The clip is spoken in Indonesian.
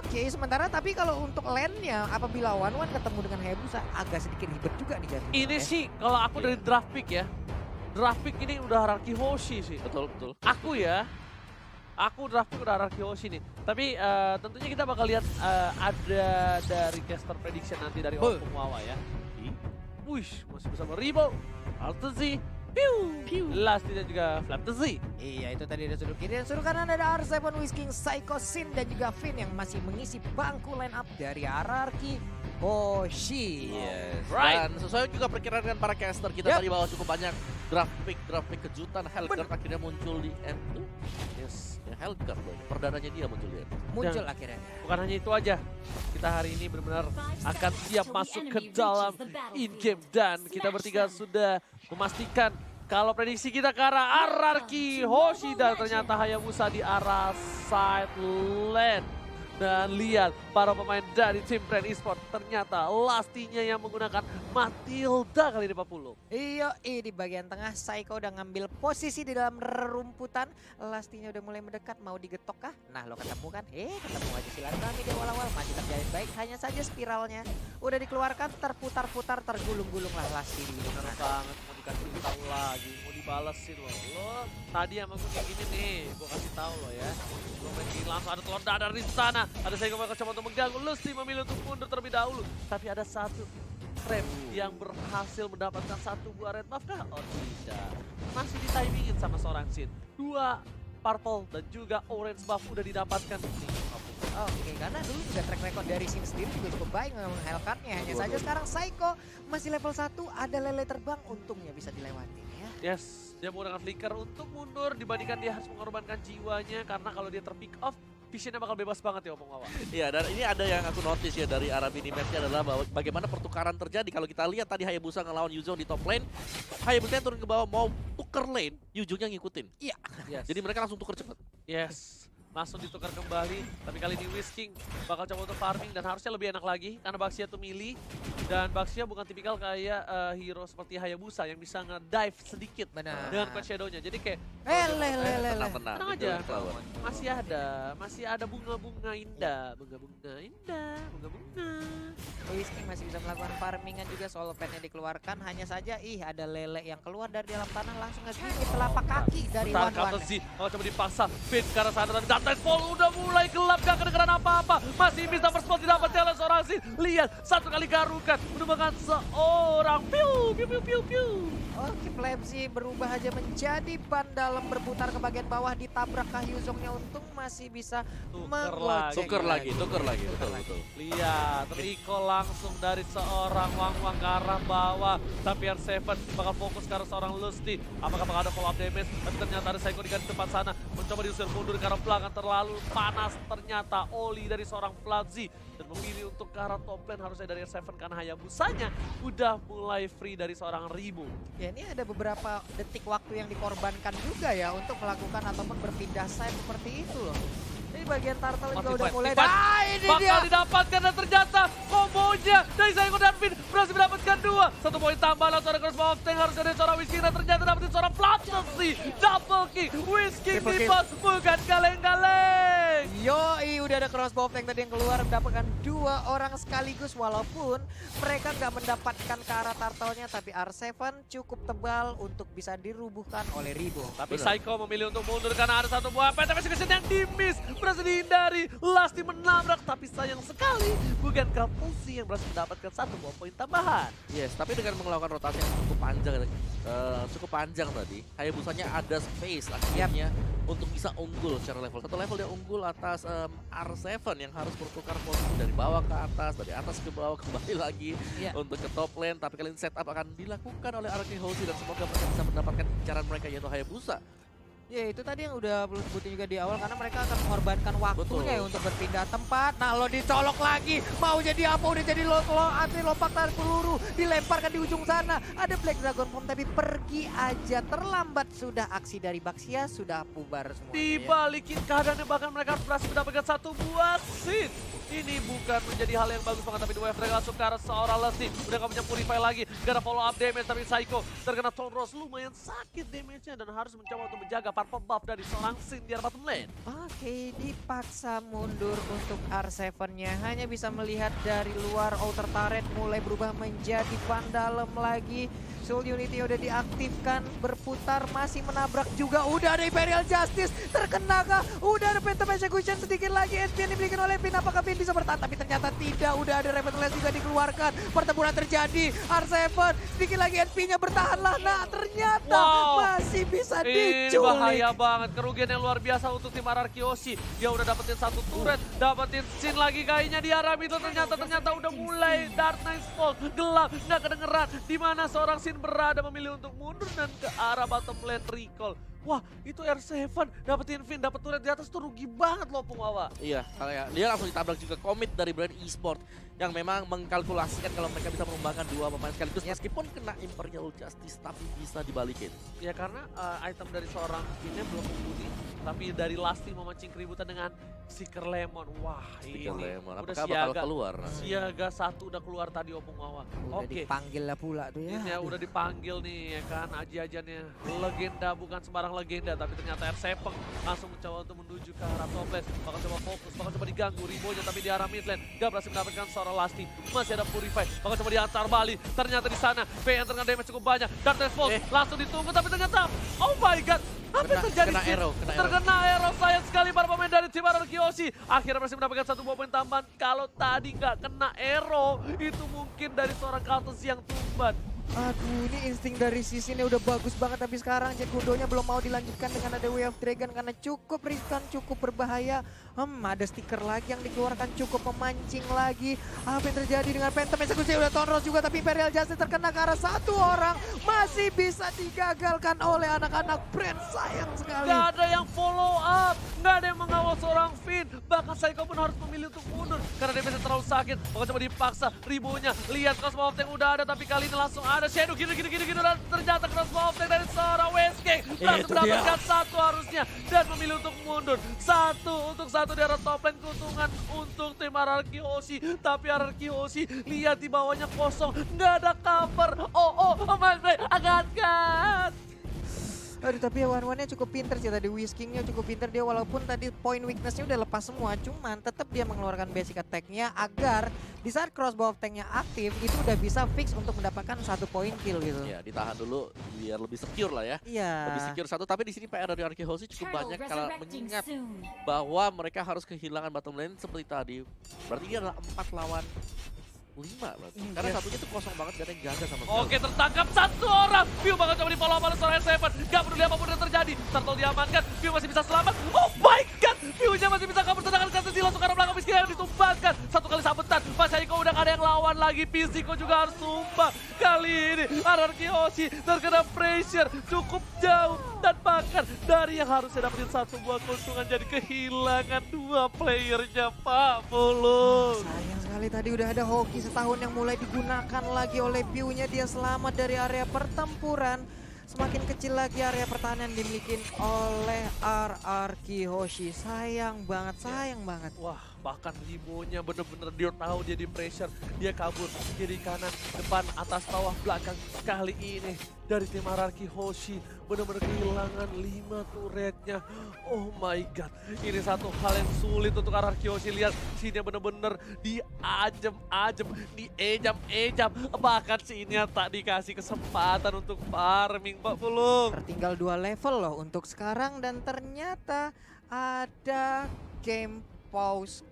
Oke, sementara tapi kalau untuk lane-nya apabila One ketemu dengan Hayabusa agak sedikit ribet juga nih jadinya. Ini sih kalau aku dari draft pick ya. Draft pick ini udah hierarchy Hoshi sih. Betul, betul. Aku ya. Aku draft pick udah hierarchy Hoshi nih. Tapi tentunya kita bakal lihat ada dari caster prediction nanti dari Opung Wawa ya. Wush, masih bersama Ribo, Altezi, Piu, Lasti dan juga Flaptezi. Iya, itu tadi ada sudut kiri dan sudut kanan ada R7, Whisking, Psycho, Sin dan juga Finn yang masih mengisi bangku line up dari hierarchy Hoshi. Yes. Right. Dan sesuai juga perkiraan dengan para caster kita tadi bahwa cukup banyak draft pick kejutan. Hellguard akhirnya muncul di M2. Yes, ya Hellguard loh. Perdananya dia muncul di M2. Muncul akhirnya. Bukan hanya itu aja, kita hari ini benar-benar akan siap masuk ke dalam in-game dan kita bertiga sudah memastikan kalau prediksi kita ke arah hierarchy Hoshi dan ternyata Hayabusa di arah side lane. Dan lihat para pemain dari tim Brand Esport ternyata Lastinya yang menggunakan Matilda kali ini Pak Pulung. Iya, di bagian tengah Psycho udah ngambil posisi di dalam rerumputan. Lastinya udah mulai mendekat, mau digetok kah? Nah, lo ketemu kan? Ketemu aja silaturahmi di awal-awal, masih terjalin baik. Hanya saja spiralnya udah dikeluarkan, terputar-putar, tergulung-gulung lah Lasti di Bener banget, mau dikasih tahu lagi, mau dibalesin loh. Lo tadi sama gue kayak gini nih, gue kasih tahu lo ya. Lo main gini langsung ada telur dadar di sana. Ada Psycho yang coba untuk mengganggu, Lasti memilih untuk mundur terlebih dahulu. Tapi ada satu trap yang berhasil mendapatkan satu buah red buff kah? Oh tidak, masih ditimingin sama seorang Sin. Dua purple dan juga orange buff udah didapatkan. Oke, karena dulu juga track record dari Sin sendiri juga cukup baik memang Hellcat-nya. Hanya saja sekarang Psycho masih level 1, ada lele terbang, untungnya bisa dilewatin ya. Yes, dia menggunakan flicker untuk mundur dibandingkan dia harus mengorbankan jiwanya karena kalau dia terpick off, visionnya bakal bebas banget ya Opung Wawa. Iya, dan ini ada yang aku notice ya dari arah minimapnya adalah bahwa bagaimana pertukaran terjadi. Kalau kita lihat tadi Hayabusa ngelawan Yuzong di top lane, Hayabusa yang turun ke bawah mau tuker lane, Yuzongnya ngikutin. Iya. Yes. Jadi mereka langsung tuker cepet. Yes, langsung ditukar kembali. Tapi kali ini Whisking bakal coba untuk farming dan harusnya lebih enak lagi karena Baxia tuh melee. Dan Baxia bukan tipikal kayak hero seperti Hayabusa yang bisa nge-dive sedikit dengan Quest Shadow-nya. Jadi kayak Tenang-tenang. tenang aja, masih ada bunga-bunga indah, bunga-bunga. Whisking masih bisa melakukan farmingan juga, solo petnya dikeluarkan. Hanya saja ada lele yang keluar dari dalam tanah langsung ngegigit telapak kaki dari Bentar, One. Z, kalau coba dipaksa, Finn ke arah sana dan Dantai Fall udah mulai gelap, gak kedengeran apa-apa. Masih bisa berspot didapat oleh seorang Zin. Lihat, satu kali garukan, menemukan seorang piu. Oke, Flapsy berubah aja menjadi ban dalam berputar ke bagian bawah, ditabrak kah Yuzongnya, untung masih bisa Tuker lagi. Betul. Lihat, Rico langsung dari seorang Wang ke arah bawah. Tapi R7 bakal fokus ke arah seorang Lusty. Apakah bakal ada follow up damage? Tapi ternyata ada Psycho di depan sana. Mencoba diusir mundur ke arah belakang, terlalu panas ternyata Oli dari seorang Flapsy. Dan memilih untuk ke arah top lane harusnya dari R7 karena Hayabusanya udah mulai free dari seorang Rimu. Ya, ini ada beberapa detik waktu yang dikorbankan juga ya untuk melakukan ataupun berpindah side seperti itu loh. Ini bagian turtle juga udah mulai. Ini bakal dia. didapatkan dan ternyata kombonya dari Psycho dan Finn berhasil mendapatkan 2. 1 poin tambahan langsung ada cross box tank harusnya dari seorang Whisking dan ternyata dapetin seorang Flapsy. Double kill, Whisking di pos bukan kaleng-kaleng. Yoi, udah ada crossbow tank tadi yang keluar mendapatkan 2 orang sekaligus walaupun mereka nggak mendapatkan ke arah turtle-nya, tapi R7 cukup tebal untuk bisa dirubuhkan oleh Ribo. Tapi Psycho memilih untuk mundur karena ada satu buah PTP yang di-miss. Berhasil dihindari, Lasti menabrak tapi sayang sekali bukan Kapulsi yang berhasil mendapatkan 1 buah poin tambahan. Yes, tapi dengan melakukan rotasi yang cukup panjang tadi, Hayabusanya ada space akhirnya untuk bisa unggul secara level. Satu level dia unggul atas R7 yang harus bertukar posisi dari bawah ke atas, dari atas ke bawah kembali lagi untuk ke top lane. Tapi kali ini setup akan dilakukan oleh Hierarchy Hoshi dan semoga mereka bisa mendapatkan incaran mereka yaitu Hayabusa. Ya, itu tadi yang udah belum sebutin juga di awal karena mereka akan mengorbankan waktunya ya untuk berpindah tempat. Nah, lo dicolok lagi, mau jadi apa? Udah jadi anti lompat tarik peluru, dilemparkan di ujung sana. Ada Black Dragon Bomb tapi pergi aja, terlambat sudah aksi dari Baxia, sudah bubar semua. Dibalikin keadaannya bahkan mereka berhasil mendapatkan 1 buah Sin. Ini bukan menjadi hal yang bagus banget, tapi 2 mereka langsung ke arah seorang Lusty. Udah gak punya Purify lagi, gak ada follow up damage, tapi Psycho terkena Thorn Rose lumayan sakit damage-nya dan harus mencoba untuk menjaga tanpa buff dari seorang Sin di arah bottom lane. Oke, dipaksa mundur untuk R7-nya. Hanya bisa melihat dari luar outer turret mulai berubah menjadi Vandalem lagi. Soul Unity udah diaktifkan, berputar, masih menabrak juga. Udah ada Imperial Justice, terkena kah? Udah ada Phantom Execution sedikit lagi. SP yang dimiliki oleh Pin, apakah Pin bisa bertahan? Tapi ternyata tidak, udah ada Revenant juga dikeluarkan. Pertempuran terjadi, R7 sedikit lagi SP-nya bertahanlah. Nah ternyata masih bisa Ini diculik. bahaya banget, kerugian yang luar biasa untuk tim RRQoshi. Dia udah dapetin satu turret, dapetin Sin lagi kayaknya di arah itu. Ternyata udah mulai Dark Knight's Fall, gelap, nggak kedengeran. Di mana seorang Sin berada memilih untuk mundur dan ke arah bottom lane recall. Wah, itu R7 dapetin Finn, dapet turret di atas tuh rugi banget loh Pungwawa. Iya, kayak dia langsung ditabrak juga komit dari brand e-sport yang memang mengkalkulasikan kalau mereka bisa menumbangkan dua pemain sekaligus meskipun kena Imperial Justice tapi bisa dibalikin. Ya karena item dari seorang Finnnya belum mumpuni, tapi dari Lasti memancing keributan dengan Seeker Lemon. Wah, Seeker ini Lemon, udah apakah bakal siaga. keluar? Siaga satu udah keluar tadi Pungwawa. Udah Oke. dipanggil lah pula tuh ya. Ini ya udah dipanggil nih ya kan, aji-ajannya legenda, bukan sembarang legenda, tapi ternyata R7 langsung mencoba untuk menuju ke arah top lane, bakal coba fokus, bakal coba diganggu Ribonya, tapi di arah mid lane gak berhasil mendapatkan seorang Lasti, masih ada Purify, bakal coba diantar balik, ternyata di sana PN terkena damage cukup banyak, dan Fall langsung ditunggu, tapi ternyata oh my god, apa yang terjadi? Kena arrow, Terkena arrow, sayang sekali para pemain dari tim RRQoshi. Akhirnya masih mendapatkan satu buah poin tambahan. Kalau tadi nggak kena arrow, itu mungkin dari seorang Kaltus yang tumbat. Aduh, ini insting dari Sisin udah bagus banget, tapi sekarang Jack Gundonya belum mau dilanjutkan dengan ada Way of Dragon karena cukup riskan, cukup berbahaya. Ada stiker lagi yang dikeluarkan, cukup memancing lagi. Apa yang terjadi dengan Phantom Execution? Udah Tonros juga, tapi Imperial Justice terkena ke arah satu orang. Masih bisa digagalkan oleh anak-anak brand, sayang sekali. Gak ada yang follow up, gak ada yang mengawal seorang Finn. Bahkan Psycho pun harus memilih untuk mundur karena dia bisa terlalu sakit. Bakal coba dipaksa, Ribonya lihat Cosmo of Tank udah ada, tapi kali ini langsung ada Shadow gitu dan ternyata Cosmo of Tank dari seorang WSK langsung mendapatkan satu harusnya dan memilih untuk mundur. Satu di arah top lane, keuntungan untuk tim RRQoshi, tapi RRQoshi lihat di bawahnya kosong, nggak ada cover. Mas Bray agak-agak. Aduh, tapi Wan-Wannya cukup pinter sih tadi, Whiskingnya cukup pinter dia, walaupun tadi point weaknessnya udah lepas semua, cuman tetap dia mengeluarkan basic attack-nya agar di saat crossbow of tank-nya aktif itu udah bisa fix untuk mendapatkan satu poin kill gitu. Ya, ditahan dulu biar lebih secure lah ya. Iya. Lebih secure satu, tapi di sini PR dari RRQoshi cukup banyak kalau mengingat bahwa mereka harus kehilangan bottom lane seperti tadi. Berarti ini adalah 4 lawan 5 berarti. Karena satunya tuh kosong banget, gak ada yang jaga sama sekali. Oke, tertangkap satu orang. View bakal coba di follow up oleh seorang R7. Gak peduli apapun yang terjadi. Turtle diamankan. View masih bisa selamat. Oh my god. View-nya masih bisa kabur. Sedangkan Katsuni langsung ke arah belakang. Miskin yang ditumbangkan. Satu kali sabetan. Mas Aiko udah gak ada yang lawan lagi. Pisiko juga harus tumbang. Kali ini RRQoshi terkena pressure cukup jauh. Dan bahkan dari yang harusnya dapetin satu buah keuntungan jadi kehilangan dua playernya, Pak Mulus. Sayang sekali tadi udah ada hoki setahun yang mulai digunakan lagi oleh View-nya, dia selamat dari area pertempuran. Semakin kecil lagi area pertahanan dimiliki oleh RRQoshi. Sayang banget. Wah, bahkan Ribonya bener-bener dia tahu dia di pressure. Dia kabur kiri kanan, depan, atas, bawah, belakang. Kali ini dari tim RRQoshi bener-bener kehilangan 5 turretnya. Oh my god, ini satu hal yang sulit untuk RRQoshi. Lihat sini bener-bener diajem, diejam. Bahkan sini tak dikasih kesempatan untuk farming, Pak Pulung. Tertinggal 2 level loh untuk sekarang dan ternyata ada game pause